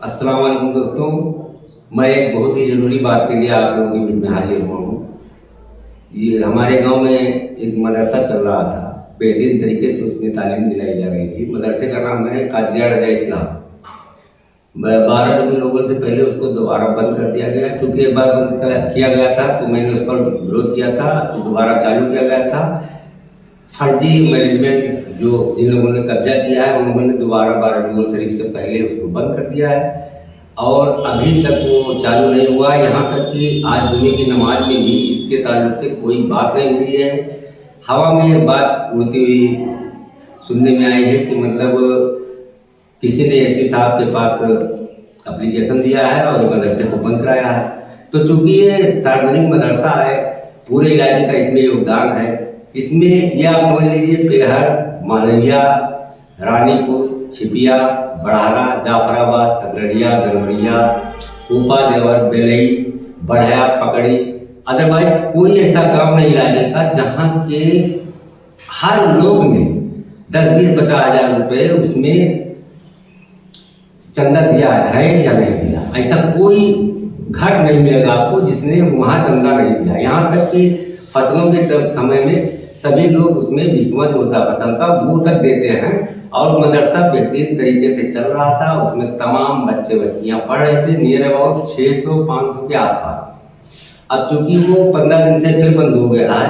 अस्सलाम वालेकुम दोस्तों, मैं एक बहुत ही ज़रूरी बात के लिए आप लोगों के बीच में हाजिर हुआ हूँ। ये हमारे गांव में एक मदरसा चल रहा था, बेहतरीन तरीके से उसमें तालीम दिलाई जा रही थी। मदरसे का नाम है काजिया रजा इस्लाम। 12 बजे लोगों से पहले उसको दोबारा बंद कर दिया गया। चूँकि एक बार बंद किया गया था तो मैंने उस पर विरोध किया था, तो दोबारा चालू किया गया था। फर्जी मैनेजमेंट जो जिन लोगों ने कब्जा किया है उन लोगों ने दोबारा 12 नवंबर शरीफ से पहले उसको बंद कर दिया है और अभी तक वो चालू नहीं हुआ। यहाँ तक कि आज जुमे की नमाज में भी इसके ताल्लुक से कोई बात नहीं हुई है। हवा में बात उड़ती हुई सुनने में आई है कि मतलब किसी ने एसपी साहब के पास एप्लीकेशन दिया है और मदरसे को बंद कराया है। तो चूंकि ये सार्वजनिक मदरसा है, पूरे इलाके का इसमें योगदान है। इसमें ये आप समझ लीजिए पेहर, मालरिया, रानीपुर, छिपिया, बढ़ारा, जाफराबाद, सगरड़िया, गनवरिया, ऊपा, देवर, बेलई, बढ़या, पकड़ी, अदरवाइज कोई ऐसा गांव नहीं इलाके का जहां के हर लोग ने 10-20-50 हज़ार रुपये उसमें चंदा दिया है या नहीं दिया। ऐसा कोई घर नहीं मिलेगा आपको जिसने वहां चंदा नहीं दिया। यहाँ तक कि फसलों के समय में सभी लोग उसमें बीसवां जो होता है फसल का वो तक देते हैं। और मदरसा बेहतरीन तरीके से चल रहा था, उसमें तमाम बच्चे बच्चियां पढ़ रहे थे, नियर अबाउट 600-500 के आसपास। अब चूंकि वो 15 दिन से फिर बंद हो गया है,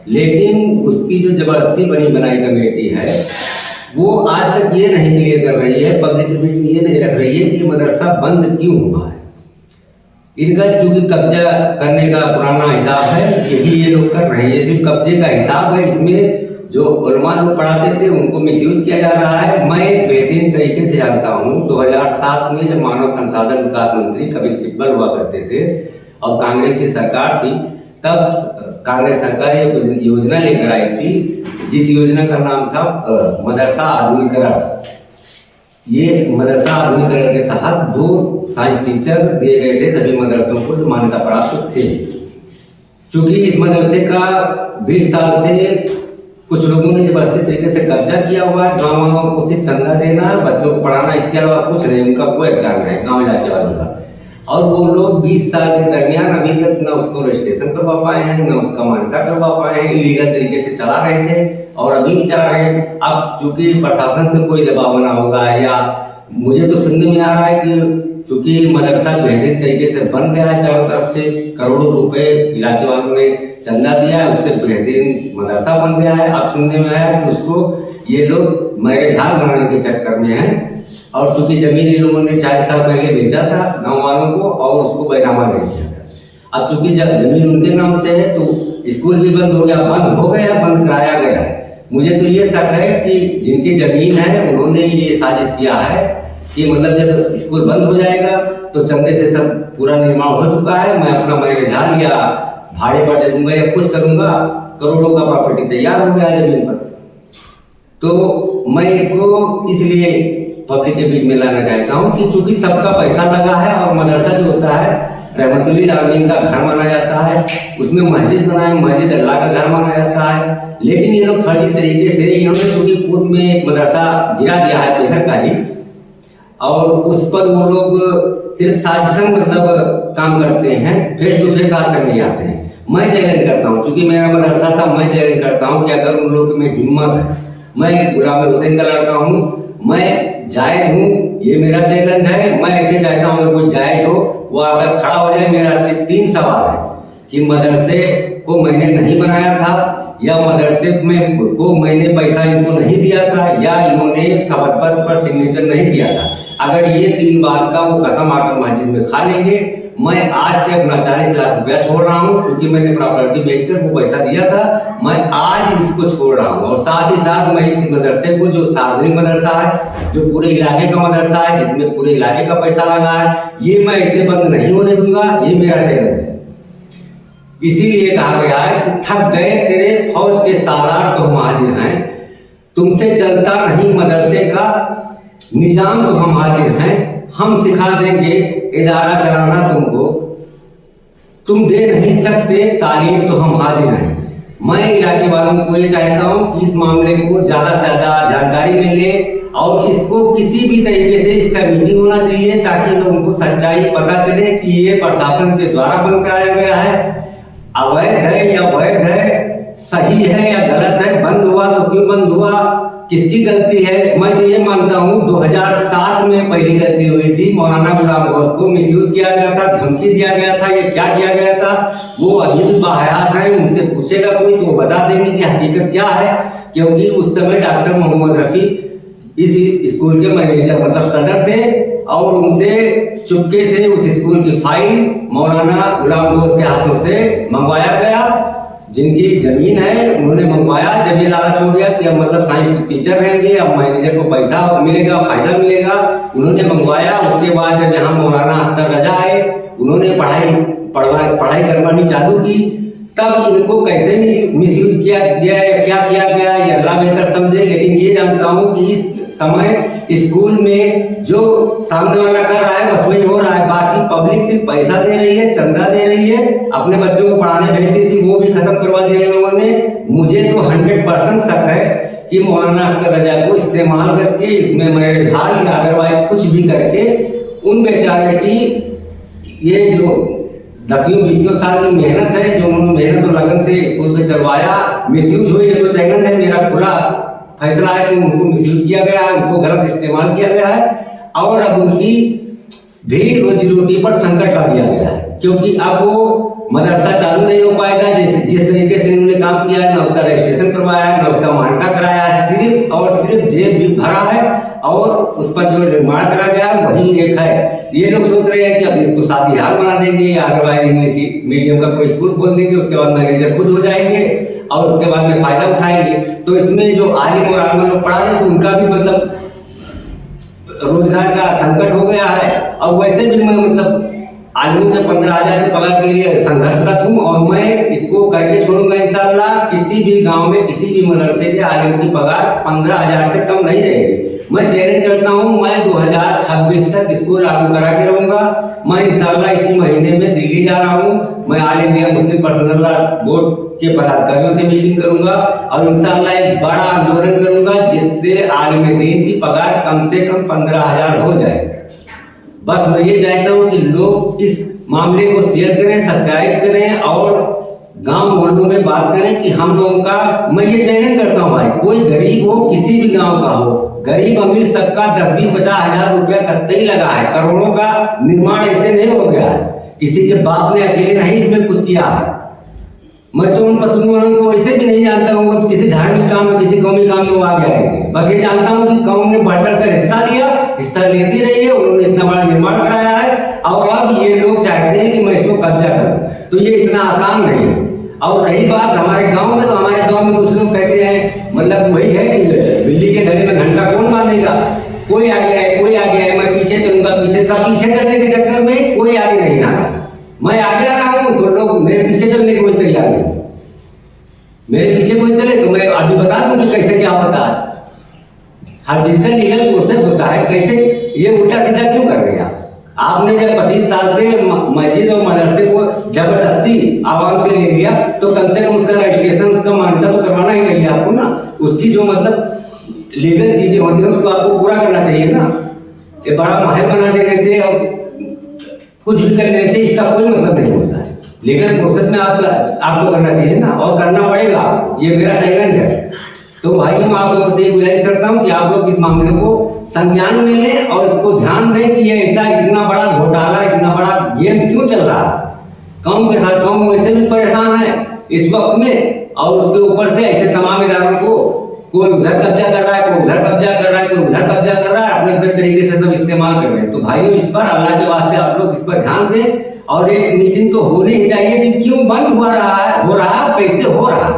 लेकिन उसकी जो जबरदस्ती बनी बनाई कमेटी है वो आज तक ये नहीं क्लियर कर रही है, पब्लिक के बीच में ये नहीं रख रही है कि मदरसा बंद क्यों हुआ है। इनका चूंकि कब्जा करने का पुराना हिसाब है, यही ये लोग कर रहे हैं। ये सिर्फ कब्जे का हिसाब है, इसमें जो उलमा लोग पढ़ाते थे उनको मिसयूज किया जा रहा है। मैं बेहतरीन तरीके से जानता हूँ 2007 में जब मानव संसाधन विकास मंत्री कपिल सिब्बल हुआ करते थे और कांग्रेस की सरकार थी, तब कांग्रेस सरकार एक योजना लेकर आई थी जिस योजना का नाम था मदरसा आधुनिकीकरण। ये मदरसा आधुनिकीकरण के तहत 2 साइंस टीचर दिए गए थे सभी मदरसों को जो मान्यता प्राप्त थे। चूंकि इस मदरसे का 20 साल से कुछ लोगों ने जबरदस्ती तरीके से कब्जा किया हुआ है। गाँव वालों को सिर्फ चंदा देना, बच्चों को पढ़ाना, इसके अलावा कुछ नहीं, उनका कोई अधिकार नहीं गाँव इलाके वालों का। और वो लोग 20 साल के दरमियान अभी तक न उसको रजिस्ट्रेशन करवा पाए हैं, न उसका मान्यता करवा पाए हैं। इलीगल तरीके से चला रहे थे और अभी भी चला रहे हैं। अब चूंकि प्रशासन से कोई दबाव बना होगा, या मुझे तो सुनने में आ रहा है कि चूंकि मदरसा बेहतरीन तरीके से बन गया है, चारों तरफ से करोड़ों रुपए इलाके वालों ने चंदा दिया है, उससे बेहतरीन मदरसा बन गया है। अब सुनने में आया कि उसको ये लोग मैरिज हॉल बनाने के चक्कर में हैं। और चूंकि जमीन इन लोगों ने 40 साल पहले बेचा था गाँव वालों को और उसको बैनामा नहीं किया था। अब चूंकि जब जमीन उनके नाम से है तो स्कूल भी बंद हो गया, बंद कराया गया है। मुझे तो ये शक है कि जिनकी जमीन है उन्होंने ये साजिश किया है कि मतलब जब स्कूल बंद हो जाएगा तो चंदे से सब पूरा निर्माण हो चुका है, मैं अपना मैरिज हॉल या भाड़े पर दे दूंगा या कुछ करूंगा, करोड़ों का प्रॉपर्टी तैयार हो गया है जमीन पर। तो मैं इसको इसलिए पब्लिक के बीच में लाना चाहता हूँ कि चूंकि सबका पैसा लगा है और मदरसा जो होता है रहमतुल्लिल आलमीन का घर माना जाता है, उसमें मस्जिद बनाए, मस्जिद अल्लाह का घर माना जाता है। लेकिन ये लोग फर्जी तरीके से इन्होंने चूंकि पूर्व में एक मदरसा गिरा दिया है पेहर का ही, और उस पर वो लोग सिर्फ साजिशन मतलब काम करते हैं, फेस टू फेस आज तक नहीं आते हैं। मैं चैलेंज करता हूँ, चूंकि मेरा मदरसा था, मैं चैलेंज करता हूँ कि अगर उन लोग में हिम्मत है, मैं गुलाम हुसैन का लड़का हूँ, मैं जायज हूँ, ये मेरा चैलेंज है। मैं ऐसे चाहता हूँ अगर कोई जायज हो वो आकर खड़ा हो जाए। मेरा सिर्फ 3 सवाल है कि मदरसे को मैंने नहीं बनाया था, या मदरसे में को मैंने पैसा इनको नहीं दिया था, या इन्होंने खबरपत्र पर सिग्नेचर नहीं किया था। अगर ये 3 बात का वो कसम आकर मस्जिद में खा लेंगे, मैं आज से अपना 40 लाख रुपया छोड़ रहा हूँ, क्योंकि मैंने प्रॉपर्टी बेचकर वो पैसा दिया था। मैं आज इसको छोड़ रहा हूँ और साथ ही साथ मैं इस मदरसे को, जो सार्वजनिक मदरसा है, जो पूरे इलाके का मदरसा है, जिसमें पूरे इलाके का पैसा लगा है, ये मैं इसे बंद नहीं होने दूंगा। ये मेरा चैलेंज है। इसीलिए कहा गया है कि थक गए तेरे फौज के सालार तो हम हाजिर हैं, तुमसे चलता नहीं मदरसे का निजाम तो हम हाजिर हैं, हम सिखा देंगे इदारा चलाना तुमको, तुम दे नहीं सकते तालीम तो हम हाजिर हैं। मैं इलाके वालों को ये चाहता हूँ कि इस मामले को ज़्यादा से ज़्यादा जानकारी मिले और इसको किसी भी तरीके से इसका मीटिंग होना चाहिए ताकि लोगों को सच्चाई पता चले कि ये प्रशासन के द्वारा बंद कराया गया है, अवैध है या वैध है, सही है या गलत है, बंद हुआ तो क्यों बंद हुआ, किसकी गलती है। मैं तो ये मानता हूँ 2007 में पहली गलती हुई थी, मौलाना गुलाम गौस को मिसयूज किया गया था, धमकी दिया गया था, ये क्या किया गया था वो अभी भी बाहयात है, उनसे पूछेगा कोई तो वो बता देंगे कि हकीकत क्या है। क्योंकि उस समय डॉक्टर मोहम्मद रफी इस स्कूल के मैनेजर मतलब सदर थे और उनसे चुपके से उस स्कूल की फाइल मौलाना गुलाम गौस के हाथों से मंगवाया गया। जिनकी जमीन है उन्होंने मंगवाया, जब ये लालच हो गया कि अब मतलब साइंस टीचर रहेंगे, अब मैनेजर को पैसा मिलेगा, फायदा मिलेगा, उन्होंने मंगवाया। उसके बाद जब यहाँ मौलाना अख्तर रजा आए, उन्होंने पढ़ाई करवानी चालू की, तब इनको कैसे मिसयूज किया गया या क्या किया गया ये अल्लाह बेहतर समझे। लेकिन ये जानता हूँ कि इस समय स्कूल में जो सामने वाला कर रहा है बस वही हो रहा है, बाकी पब्लिक सिर्फ पैसा दे रही है, चंदा दे रही है, अपने बच्चों को पढ़ाने भेजती थी वो भी खत्म करवा दिया इन लोगों ने। मुझे तो 100% शक है कि मौलाना अख्तर रजा को इस्तेमाल करके इसमें मैरिज हाल या अदरवाइज कुछ भी करके उन बेचारे की ये जो 10वीं-20वीं साल की मेहनत है, जो उन्होंने मेहनत और लगन से स्कूल को चलवाया, मिसयूज हुई है। तो चैनल है मेरा खुला फैसला है कि उनको मिसयूज किया गया है, उनको गलत इस्तेमाल किया गया है और अब उनकी भी रोजी रोटी पर संकट ला दिया गया है। क्योंकि अब वो मदरसा चालू नहीं हो पाएगा जिस तरीके से उन्होंने काम किया है, न उसका रजिस्ट्रेशन करवाया है, न उसका मान्यता कराया है, सिर्फ और सिर्फ जेब भी भरा है और उस पर जो निर्माण करा गया वही एक है। ये लोग सोच रहे हैं कि अब इसको शादी हाल बना देंगे या अदरवाइज इंग्लिश मीडियम का कोई स्कूल खोल देंगे, उसके बाद मैनेजर खुद हो जाएंगे और उसके बाद में फायदा उठाएंगे। तो इसमें जो आलिम और आलम लोग पढ़ा रहे तो उनका भी मतलब रोजगार का संकट हो गया है। और वैसे भी मैं मतलब आलू के 15,000 के पगार के लिए संघर्षरत हूँ और मैं इसको करके छोड़ूंगा इंशाअल्लाह। किसी भी गांव में किसी भी मदरसे के आलिम की पगार 15,000 से कम नहीं रहेगी। मैं चैलेंज करता हूँ, मैं 2026 तक इसको लागू करा के रहूंगा। मैं इंशाअल्लाह इसी महीने में दिल्ली जा रहा हूँ, मैं all India Muslim personal law board के पदाधिकारियों से मीटिंग करूंगा और इंशाअल्लाह एक बड़ा आंदोलन करूंगा जिससे आलिम दीन की पगार कम से कम 15,000 हो जाए। बस मैं ये चाहता हूँ कि लोग इस मामले को शेयर करें, सब्सक्राइब करें और गांव मोहल्लों में बात करें कि हम लोगों का, मैं ये चैलेंज करता हूँ भाई, कोई गरीब हो किसी भी गांव का हो, गरीब अमीर सबका 10-20-50 हजार रुपया कतई लगा है। करोड़ों का निर्माण ऐसे नहीं हो गया है, किसी के बाप ने अकेले नहीं इसमें कुछ किया है। मैं तो उन पत्नियों को ऐसे भी नहीं जानता हूँ तो किसी धार्मिक काम में किसी कौमी काम में वो आगे आएंगे। बस ये जानता हूँ कि कौम ने बढ़कर कर हिस्सा लिया, हिस्सा लेती रही है, उन्होंने इतना बड़ा निर्माण कराया है और अब ये लोग चाहते हैं कि मैं इसको कब्जा करूँ। तो ये इतना आसान नहीं है। और रही बात हमारे गांव में, तो हमारे गांव में कुछ लोग कहते हैं मतलब वही है कि बिल्ली के गले में घंटा कौन बांधेगा, कोई आगे आए कोई आगे आए, मैं पीछे चलूंगा, पीछे सब पीछे चलने के चक्कर में कोई आगे नहीं आ रहा। मैं आगे आ रहा हूँ तो लोग मेरे पीछे चलने को तैयार नहीं। मेरे पीछे कोई चले तो मैं अभी बता दूं कि कैसे क्या होता है। हर चीज का लीगल प्रोसेस होता है। कैसे ये उल्टा सीधा क्यों कर रहे हैं आपने जब 25 साल से मस्जिद और मदरसे को जबरदस्ती आवाम से ले लिया तो कम से कम उसका रजिस्ट्रेशन, उसका मान्यता तो करवाना ही चाहिए आपको ना। उसकी जो मतलब लीगल चीजें होती हैं उसको आपको पूरा करना चाहिए ना। ये बड़ा महल बना देने से और कुछ भी करने से इसका कोई मतलब नहीं होता है। लीगल प्रोसेस में आपको करना चाहिए ना, और करना पड़ेगा आपको। ये मेरा चैलेंज है। तो भाइयों आप लोगों से गुजारिश करता हूँ कि आप लोग इस मामले को संज्ञान में लें और इसको ध्यान दें कि ये ऐसा इतना बड़ा घोटाला, इतना बड़ा गेम क्यों चल रहा है। कौम के साथ कौम वैसे भी परेशान है इस वक्त में, और उसके ऊपर से ऐसे तमाम इदारों को कोई उधर कब्जा कर रहा है, कोई उधर कब्जा कर रहा है, कोई उधर कब्जा कर रहा है, अपने अपने तरीके से सब इस्तेमाल कर रहे हैं। तो भाइयों इस पर अल्लाह के वास्ते आप लोग इस पर ध्यान दें और एक मीटिंग तो होनी ही चाहिए कि क्यों बंद हो रहा कैसे हो रहा,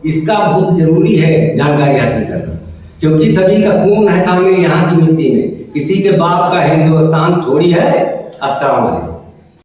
इसका बहुत जरूरी है जानकारी हासिल करना। क्योंकि सभी का खून है शामिल यहाँ की मिट्टी में, किसी के बाप का हिंदुस्तान थोड़ी है। अस्सलाम वालेकुम।